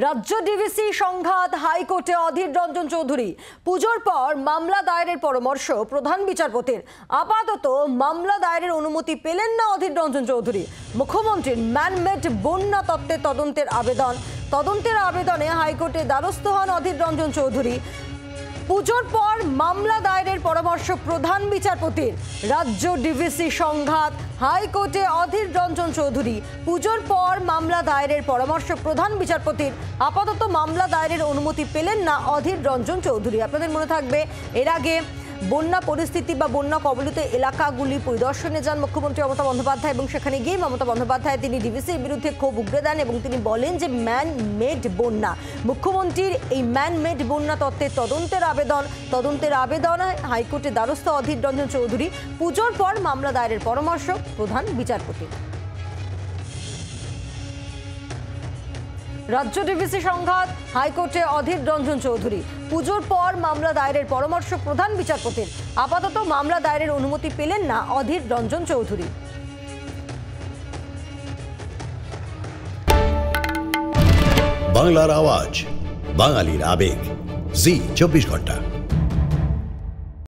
রাজ্য ডিভিসি সংঘাত হাইকোর্টে অধীর রঞ্জন চৌধুরী পুজোর পর মামলা দায়েরের পরামর্শ প্রধান বিচারপতির। আপাতত মামলা দায়েরের অনুমতি পেলেন না অধীর রঞ্জন চৌধুরী। মুখ্যমন্ত্রীর ম্যানমেড বন্যা তত্ত্বের তদন্তের আবেদনে হাইকোর্টে দ্বারস্থ হন অধীর রঞ্জন চৌধুরী। পুজোর পর মামলা দায়েরের পরামর্শ প্রধান বিচারপতির। রাজ্য ডিভিসি সংঘাত হাইকোর্টে অধীর রঞ্জন চৌধুরী পুজোর পর মামলা দায়েরের পরামর্শ প্রধান বিচারপতির। আপাতত মামলা দায়েরের অনুমতি পেলেন না অধীর রঞ্জন চৌধুরী। আপনাদের মনে থাকবে এর আগে বন্যা পরিস্থিতি বা বন্যা কবলিত এলাকাগুলি পরিদর্শনে যান মুখ্যমন্ত্রী মমতা বন্দ্যোপাধ্যায় এবং সেখানে গিয়ে মমতা বন্দ্যোপাধ্যায় তিনি ডিভিসির বিরুদ্ধে ক্ষোভ উগরে দেন এবং তিনি বলেন যে ম্যান মেড বন্যা, মুখ্যমন্ত্রীর এই ম্যান মেড বন্যা তত্ত্বের তদন্তের আবেদন হাইকোর্টে দ্বারস্থ অধীর রঞ্জন চৌধুরী। পুজোর পর মামলা দায়েরের পরামর্শ প্রধান বিচারপতি। রাজ্য ডিভিসি সংঘাত হাইকোর্টে অধীর রঞ্জন চৌধুরী পুজোর পর মামলা দায়েরের পরামর্শ প্রধান বিচারপতির। আপাতত মামলা দায়েরের অনুমতি পেলেন না অধীর রঞ্জন চৌধুরী। বাংলার আওয়াজ, বাঙালির আবেগ, জি 24 ঘন্টা।